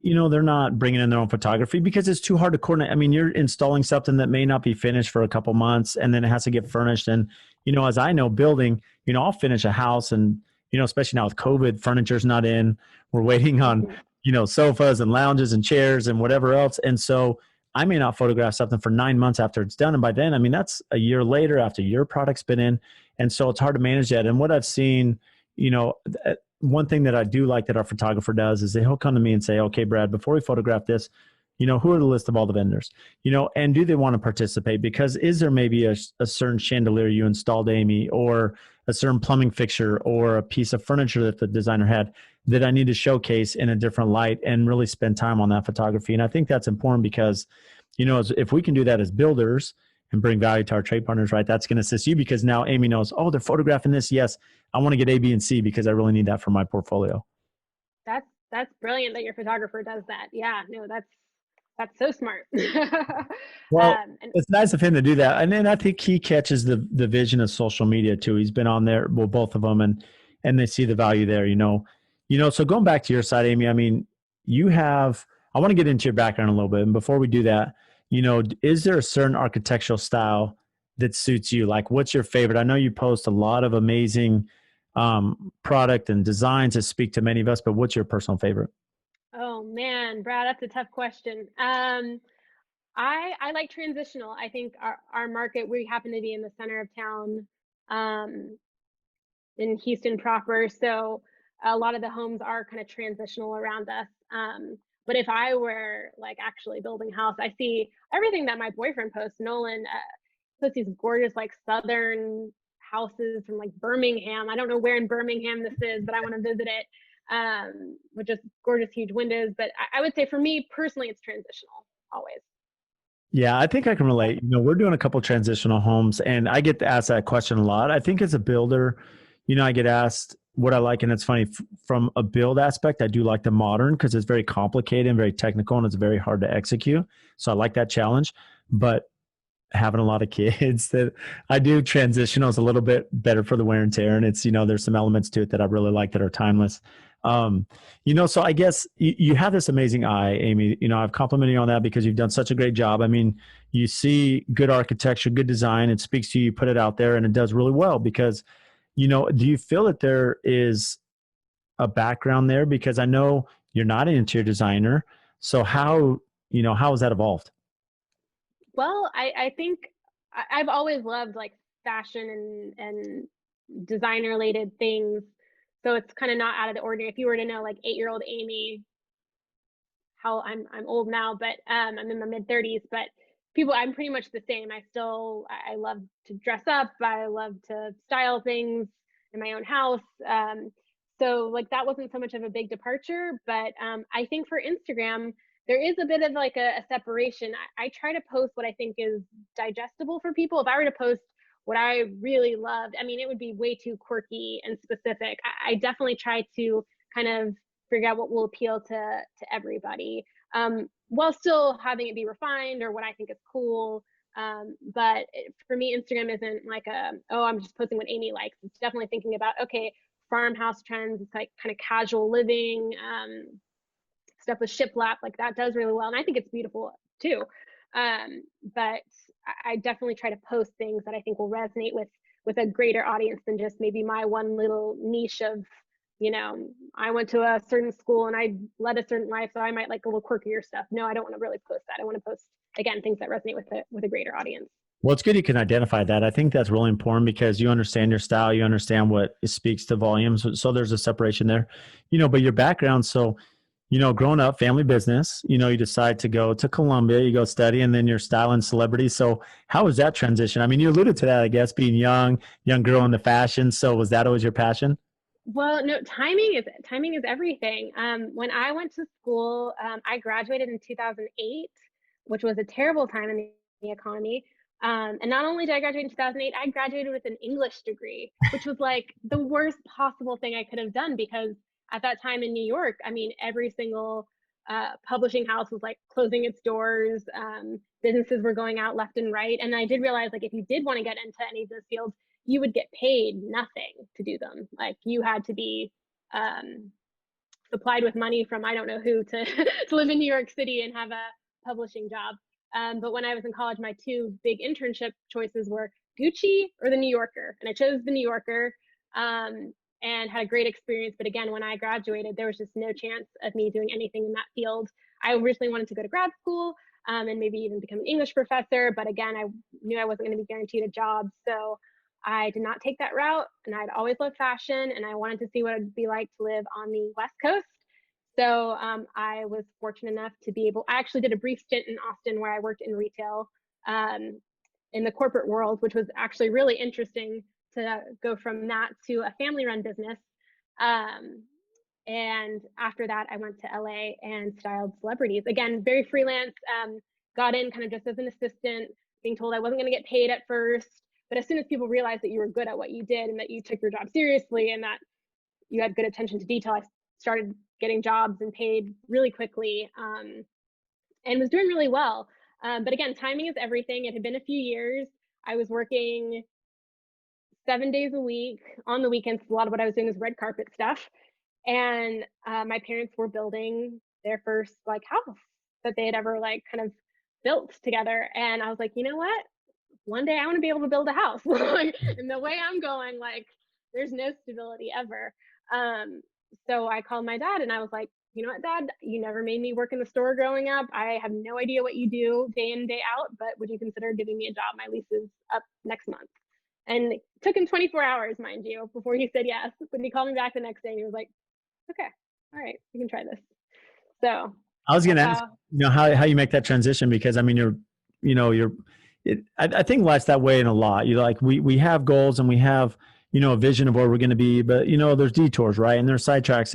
not bringing in their own photography because it's too hard to coordinate. I mean, you're installing something that may not be finished for a couple months, and then it has to get furnished. And as I know, building, I'll finish a house, and especially now with COVID, furniture's not in. We're waiting on Mhm. sofas and lounges and chairs and whatever else, and so I may not photograph something for 9 months after it's done. And by then, I mean, that's a year later after your product's been in. And so it's hard to manage that. And what I've seen, one thing that I do like that our photographer does is he'll come to me and say, okay, Brad, before we photograph this, who are the list of all the vendors, and do they want to participate? Because is there maybe a certain chandelier you installed, Amy, or a certain plumbing fixture or a piece of furniture that the designer had that I need to showcase in a different light and really spend time on that photography? And I think that's important because, if we can do that as builders and bring value to our trade partners, right, that's going to assist you because now Amy knows, oh, they're photographing this. Yes, I want to get A, B, and C because I really need that for my portfolio. That's brilliant that your photographer does that. Yeah, no, that's so smart. Well, And it's nice of him to do that. And then I think he catches the vision of social media too. He's been on there, well, both of them, and they see the value there, So going back to your side, Amy, I mean, I want to get into your background a little bit. And before we do that, is there a certain architectural style that suits you? Like, what's your favorite? I know you post a lot of amazing product and designs that speak to many of us, but what's your personal favorite? oh man, Brad, that's a tough question. I like transitional. I think our market, we happen to be in the center of town, um, in Houston proper. So a lot of the homes are kind of transitional around us. But if I were like actually building a house, I see everything that my boyfriend posts. Nolan posts these gorgeous like southern houses from like Birmingham. I don't know where in Birmingham this is, but I want to visit it. With just gorgeous huge windows. But I would say for me personally, it's transitional always. Yeah, I think I can relate. We're doing a couple transitional homes and I get asked that question a lot. I think as a builder, I get asked what I like. And it's funny from a build aspect, I do like the modern because it's very complicated and very technical and it's very hard to execute. So I like that challenge. But having a lot of kids that I do transitional is a little bit better for the wear and tear. And it's, there's some elements to it that I really like that are timeless. Um, so I guess you have this amazing eye, Amy. I've complimented you on that because you've done such a great job. I mean, you see good architecture, good design, it speaks to you, you put it out there and it does really well because, do you feel that there is a background there? Because I know you're not an interior designer. So how has that evolved? Well, I think I've always loved like fashion and design related things. So it's kind of not out of the ordinary. If you were to know like 8-year-old Amy, how I'm old now, but I'm in my mid 30s, but people I'm pretty much the same. I love to dress up. I love to style things in my own house. So like that wasn't so much of a big departure, but I think for Instagram there is a bit of like a separation. I try to post what I think is digestible for people. If I were to post what I really loved, I mean, it would be way too quirky and specific. I definitely try to kind of figure out what will appeal to everybody, while still having it be refined or what I think is cool. But for me, Instagram isn't like I'm just posting what Amy likes. It's definitely thinking about, okay, farmhouse trends. It's like kind of casual living, stuff with shiplap, like that does really well. And I think it's beautiful too. But I definitely try to post things that I think will resonate with a greater audience than just maybe my one little niche of, I went to a certain school and I led a certain life, so I might like a little quirkier stuff. No, I don't want to really post that. I want to post again things that resonate with a greater audience. Well, it's good you can identify that. I think that's really important because you understand your style, you understand what speaks to volumes. So there's a separation there, but your background. So, growing up, family business, you decide to go to Columbia, you go study, and then you're styling celebrities. So how was that transition? I mean, you alluded to that, I guess, being young girl into fashion. So was that always your passion? Well, no, timing is everything. When I went to school, I graduated in 2008, which was a terrible time in the economy. And not only did I graduate in 2008, I graduated with an English degree, which was like the worst possible thing I could have done because at that time in New York, I mean, every single publishing house was like closing its doors. Businesses were going out left and right. And I did realize like if you did want to get into any of those fields, you would get paid nothing to do them. Like you had to be um, supplied with money from I don't know who to to live in New York City and have a publishing job. But when I was in college, my two big internship choices were Gucci or the New Yorker, and I chose the New Yorker. And had a great experience. But again, when I graduated, there was just no chance of me doing anything in that field. I originally wanted to go to grad school and maybe even become an English professor. But again, I knew I wasn't going to be guaranteed a job. So I did not take that route. And I'd always loved fashion and I wanted to see what it'd be like to live on the West Coast. So I was fortunate enough to be able, I actually did a brief stint in Austin where I worked in retail in the corporate world, which was actually really interesting to go from that to a family run business. Um, and after that, I went to LA and styled celebrities. Again, very freelance, got in kind of just as an assistant, being told I wasn't going to get paid at first. But as soon as people realized that you were good at what you did and that you took your job seriously and that you had good attention to detail, I started getting jobs and paid really quickly and was doing really well. But again, timing is everything. It had been a few years. I was working 7 days a week on the weekends. A lot of what I was doing was red carpet stuff. And my parents were building their first like house that they had ever like kind of built together. And I was like, you know what? One day I want to be able to build a house. And the way I'm going, like, there's no stability ever. Um, so I called my dad and I was like, you know what, Dad, you never made me work in the store growing up. I have no idea what you do day in, day out, but would you consider giving me a job? My lease is up next month. And it took him 24 hours, mind you, before he said yes. But he called me back the next day and he was like, okay, all right, we can try this. So I was going that's to ask, how. how you make that transition because I mean, you're, I think life's that way in a lot. You like, we have goals and we have, a vision of where we're going to be, but there's detours, right? And there's sidetracks,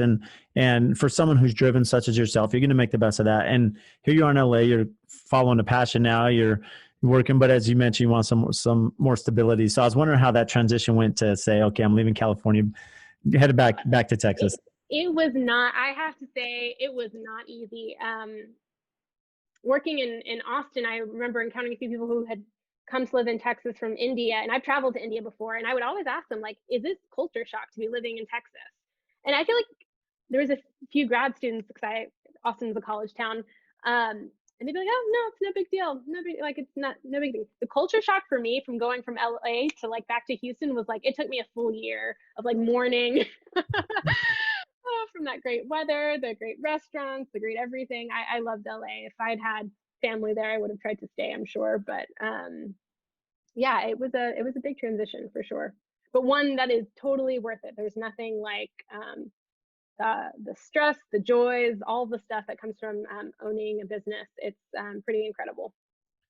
and for someone who's driven such as yourself, you're going to make the best of that. And here you are in LA, you're following a passion now, you're working, but as you mentioned, you want some more stability. So I was wondering how that transition went to say, okay, I'm leaving California, headed back to It, Texas. it was not, I have to say, it was not easy. Working in Austin, I remember encountering a few people who had come to live in Texas from India, and I've traveled to India before, and I would always ask them, like, is this culture shock to be living in Texas? And I feel like there was a few grad students, because Austin's a college town, and they'd be like, oh no, it's no big deal, no big, like it's not no big thing. The culture shock for me from going from LA to like back to Houston was like, it took me a full year of like mourning from that great weather, the great restaurants, the great everything. I loved LA. If I'd had family there, I would have tried to stay, I'm sure. But yeah, it was a big transition for sure. But one that is totally worth it. There's nothing like the stress, the joys, all the stuff that comes from owning a business. It's pretty incredible.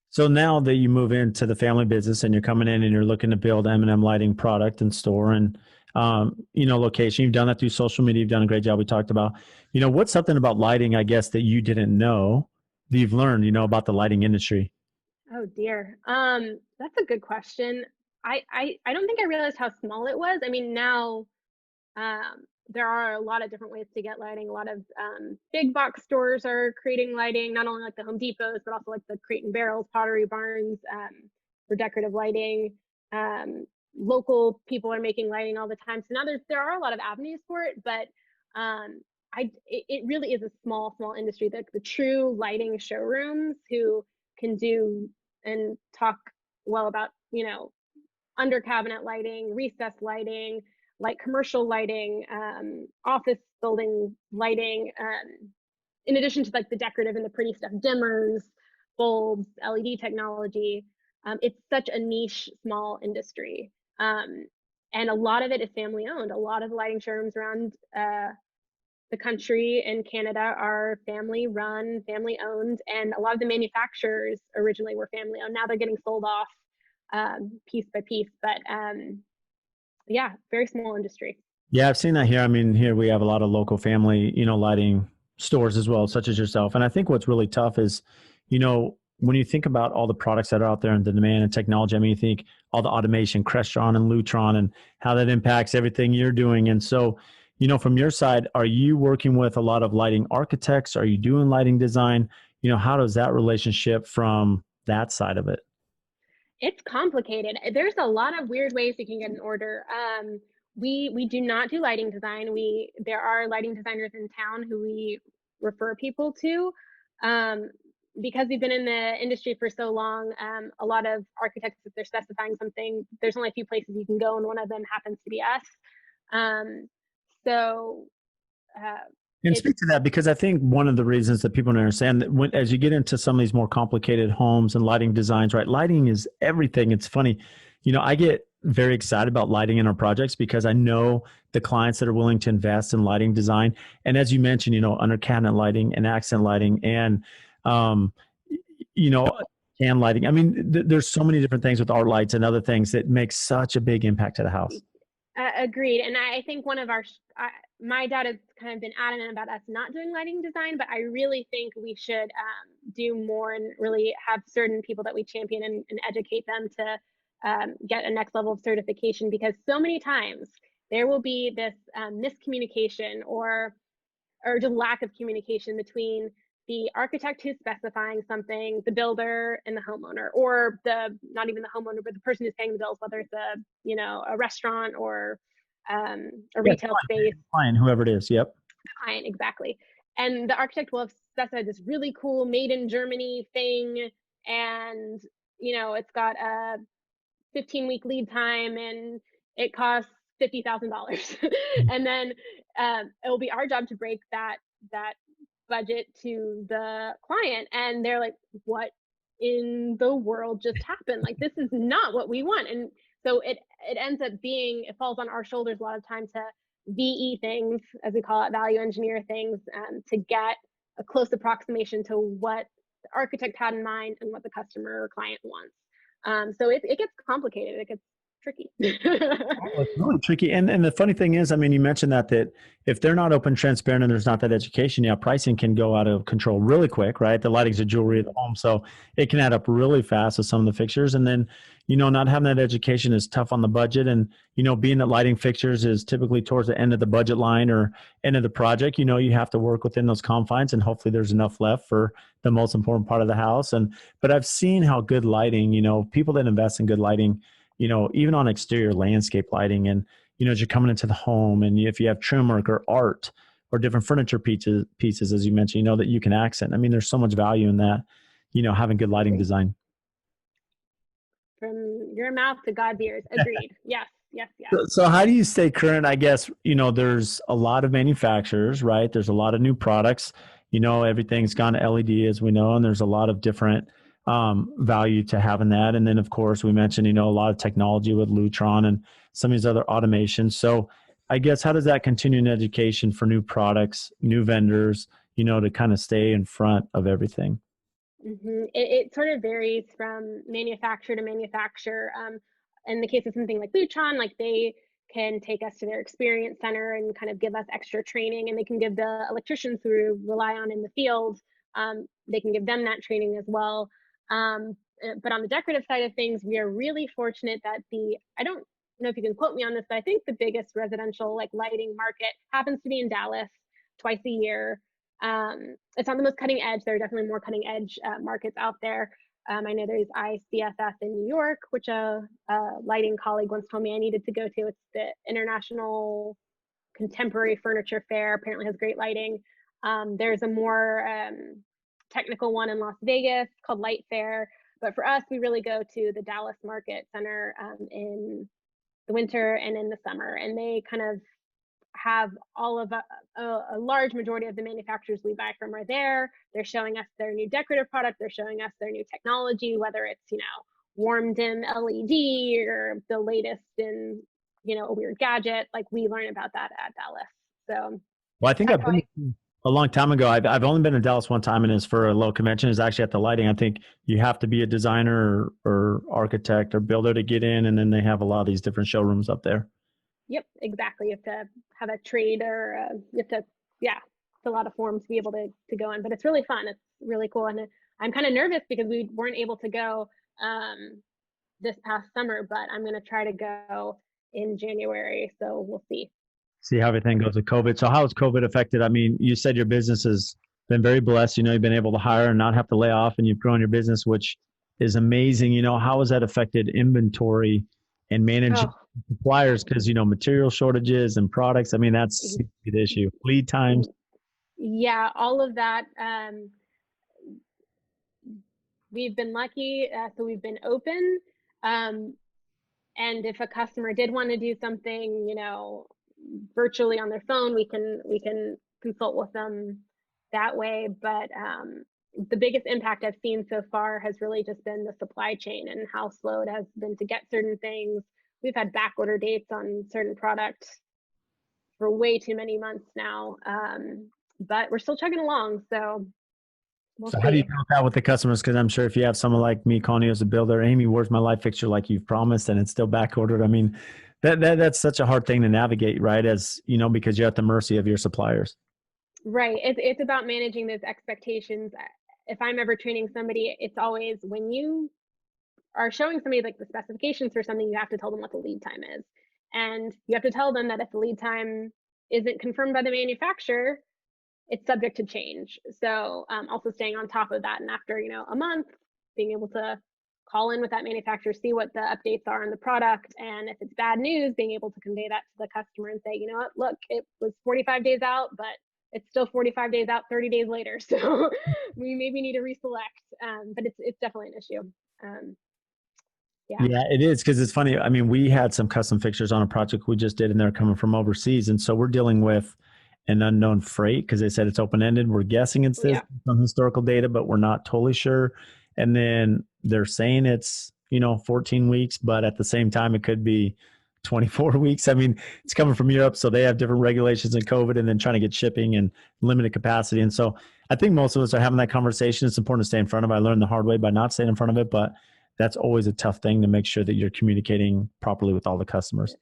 So now that you move into the family business and you're coming in and you're looking to build M&M Lighting product and store and location, you've done that through social media. You've done a great job. We talked about, what's something about lighting, I guess, that you didn't know that you've learned, about the lighting industry? Oh dear. That's a good question. I don't think I realized how small it was. I mean, now there are a lot of different ways to get lighting. A lot of big box stores are creating lighting, not only like the Home Depots, but also like the Crate and Barrels, Pottery Barns for decorative lighting. Local people are making lighting all the time. So now there are a lot of avenues for it, but it really is a small industry. The true lighting showrooms who can do and talk well about, under cabinet lighting, recessed lighting, like commercial lighting, office building lighting, in addition to like the decorative and the pretty stuff, dimmers, bulbs, LED technology. It's such a niche, small industry. And a lot of it is family owned. A lot of the lighting showrooms around the country and Canada are family run, family owned, and a lot of the manufacturers originally were family owned. Now they're getting sold off piece by piece, but yeah, very small industry. Yeah, I've seen that here. I mean, here we have a lot of local family, lighting stores as well, such as yourself. And I think what's really tough is, when you think about all the products that are out there and the demand and technology, I mean, you think all the automation, Crestron and Lutron, and how that impacts everything you're doing. And so, from your side, are you working with a lot of lighting architects? Are you doing lighting design? How does that relationship from that side of it? It's complicated. There's a lot of weird ways you can get an order. We do not do lighting design. There are lighting designers in town who we refer people to. Because we've been in the industry for so long, a lot of architects, if they're specifying something, there's only a few places you can go, and one of them happens to be us. So uh, And it's speak to that, because I think one of the reasons that people don't understand that as you get into some of these more complicated homes and lighting designs, right? Lighting is everything. It's funny. I get very excited about lighting in our projects because I know the clients that are willing to invest in lighting design. And as you mentioned, under cabinet lighting and accent lighting and, um, you know, can lighting. I mean, there's so many different things with art lights and other things that make such a big impact to the house. agreed. And I think one of my dad has kind of been adamant about us not doing lighting design, but I really think we should do more and really have certain people that we champion and educate them to get a next level of certification, because so many times there will be this miscommunication or just lack of communication between the architect who's specifying something, the builder, and the homeowner, or the not even the homeowner, but the person who's paying the bills, whether it's a restaurant or a Yeah, retail space. client, whoever it is. Yep. Client, exactly. And the architect will have specified this really cool made in Germany thing, and it's got a 15-week lead time, and it costs $50,000. And then it will be our job to break that budget to the client, and they're like, what in the world just happened? Like, this is not what we want. And so it ends up being, it falls on our shoulders a lot of time to VE things, as we call it, value engineer things, to get a close approximation to what the architect had in mind and what the customer or client wants. So it gets complicated. It gets tricky. Oh, it's really tricky. And the funny thing is, I mean, you mentioned that if they're not open, transparent, and there's not that education, yeah, pricing can go out of control really quick, right? The lighting's a jewelry of the home, so it can add up really fast with some of the fixtures. And then, not having that education is tough on the budget. And, being that lighting fixtures is typically towards the end of the budget line or end of the project, you have to work within those confines, and hopefully there's enough left for the most important part of the house. But I've seen how good lighting, people that invest in good lighting, even on exterior landscape lighting, and, as you're coming into the home, and if you have trim work or art or different furniture pieces, as you mentioned, that you can accent. I mean, there's so much value in that, having good lighting design. From your mouth to God's ears. Agreed. Yes, yes, yes. So how do you stay current? I guess, there's a lot of manufacturers, right? There's a lot of new products, everything's gone to LED, as we know, and there's a lot of different value to having that. And then, of course, we mentioned, a lot of technology with Lutron and some of these other automations. So I guess, how does that continue in education for new products, new vendors, to kind of stay in front of everything? It sort of varies from manufacturer to manufacturer. In the case of something like Lutron, like they can take us to their experience center and kind of give us extra training, and they can give the electricians who rely on in the field, they can give them that training as well. But on the decorative side of things, we are really fortunate that I don't know if you can quote me on this, but I think the biggest residential like lighting market happens to be in Dallas twice a year. It's not the most cutting edge. There are definitely more cutting edge markets out there. I know there's ICFF in New York, which a lighting colleague once told me I needed to go to. It's the International Contemporary Furniture Fair. Apparently has great lighting. There's a more technical one in Las Vegas called Light Fair. But for us, we really go to the Dallas Market Center in the winter and in the summer. And they kind of have all of a large majority of the manufacturers we buy from are there. They're showing us their new decorative product. They're showing us their new technology, whether it's, warm dim LED or the latest in, a weird gadget. Like we learn about that at Dallas. So, well, I think I've been a long time ago. I've only been in Dallas one time, and it's for a low convention. It's actually at the lighting. I think you have to be a designer or architect or builder to get in, and then they have a lot of these different showrooms up there. Yep, exactly. You have to have a trade or you have to, fill out a form to be able to go in. But it's really fun. It's really cool. And I'm kind of nervous because we weren't able to go this past summer, but I'm going to try to go in January. So we'll see. See how everything goes with COVID. So how has COVID affected? I mean, you said your business has been very blessed. You've been able to hire and not have to lay off, and you've grown your business, which is amazing. How has that affected inventory and managing suppliers? Because, material shortages and products, I mean, that's the issue. Lead times. Yeah, all of that. We've been lucky. So we've been open. And if a customer did want to do something, virtually on their phone, we can consult with them that way. But the biggest impact I've seen so far has really just been the supply chain and how slow it has been to get certain things. We've had back order dates on certain products for way too many months now. But we're still chugging along. So we'll see. How do you deal with that with the customers? Because I'm sure if you have someone like me calling you as a builder, Amy, where's my light fixture like you've promised, and it's still back ordered? I mean, that's such a hard thing to navigate, right? As because you're at the mercy of your suppliers. Right. It's about managing those expectations. If I'm ever training somebody, it's always when you are showing somebody like the specifications for something, you have to tell them what the lead time is. And you have to tell them that if the lead time isn't confirmed by the manufacturer, it's subject to change. So also staying on top of that. And after, a month, being able to call in with that manufacturer, see what the updates are on the product. And if it's bad news, being able to convey that to the customer and say, what, look, it was 45 days out, but it's still 45 days out, 30 days later. So we maybe need to reselect, but it's definitely an issue. Yeah, it is, because it's funny. I mean, we had some custom fixtures on a project we just did, and they're coming from overseas. And so we're dealing with an unknown freight because they said it's open-ended. We're guessing it's this from historical data, but we're not totally sure. And then they're saying it's, 14 weeks, but at the same time, it could be 24 weeks. I mean, it's coming from Europe, so they have different regulations and COVID, and then trying to get shipping and limited capacity. And so I think most of us are having that conversation. It's important to stay in front of it. I learned the hard way by not staying in front of it, but that's always a tough thing to make sure that you're communicating properly with all the customers.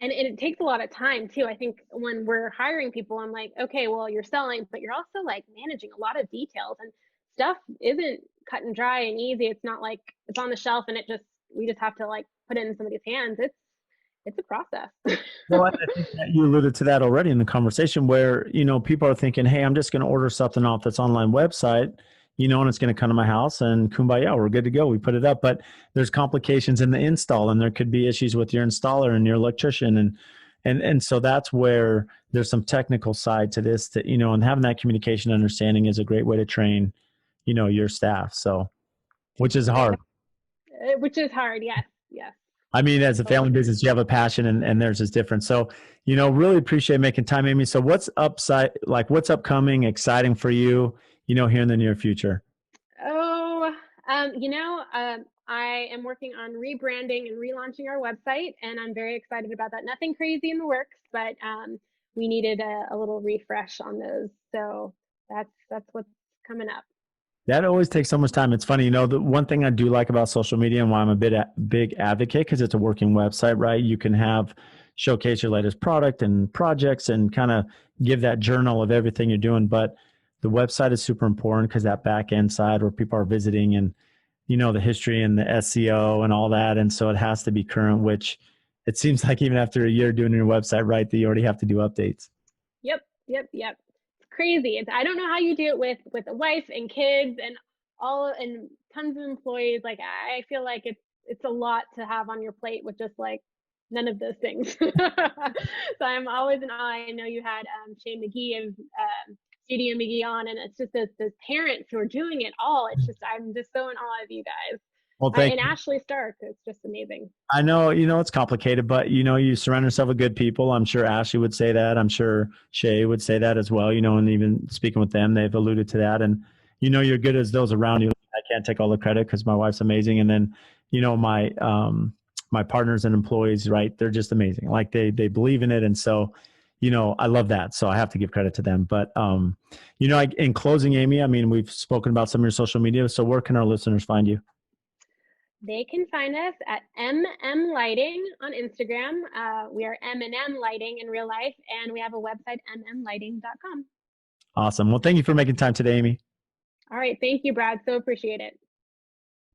And it takes a lot of time too. I think when we're hiring people, I'm like, okay, well, you're selling, but you're also like managing a lot of details, and stuff isn't cut and dry and easy. It's not like it's on the shelf and we just have to like put it in somebody's hands. It's a process. Well, I think that you alluded to that already in the conversation where, people are thinking, hey, I'm just going to order something off this online website, and it's going to come to my house and kumbaya, we're good to go. We put it up. But there's complications in the install, and there could be issues with your installer and your electrician. And so that's where there's some technical side to this that, and having that communication understanding is a great way to train, your staff. So, which is hard. Which is hard. Yes. Yes. I mean, as a family business, you have a passion and theirs is different. So, really appreciate making time, Amy. So what's what's upcoming, exciting for you, here in the near future? Oh, I am working on rebranding and relaunching our website, and I'm very excited about that. Nothing crazy in the works, but we needed a little refresh on those. So that's what's coming up. That always takes so much time. It's funny, the one thing I do like about social media and why I'm a big advocate, because it's a working website, right? You can showcase your latest product and projects and kind of give that journal of everything you're doing. But the website is super important because that back end side where people are visiting and, the history and the SEO and all that. And so it has to be current, which it seems like even after a year doing your website, right, that you already have to do updates. Yep. Crazy. I don't know how you do it with a wife and kids and tons of employees. Like I feel like it's a lot to have on your plate with just like none of those things. So I'm always in awe. I know you had Shane McGee of Studio McGee on, and it's just those parents who are doing it all. I'm just so in awe of you guys. Well, and Ashley Stark, it's just amazing. I know, it's complicated, but you surround yourself with good people. I'm sure Ashley would say that. I'm sure Shay would say that as well, and even speaking with them, they've alluded to that. And, you're good as those around you. I can't take all the credit because my wife's amazing. And then, my partners and employees, right, they're just amazing. Like they believe in it. And so, I love that. So I have to give credit to them. But, in closing, Amy, I mean, we've spoken about some of your social media. So where can our listeners find you? They can find us at M&M Lighting on Instagram. We are M&M Lighting in real life, and we have a website, mmlighting.com. Awesome. Well, thank you for making time today, Amy. All right. Thank you, Brad. So appreciate it.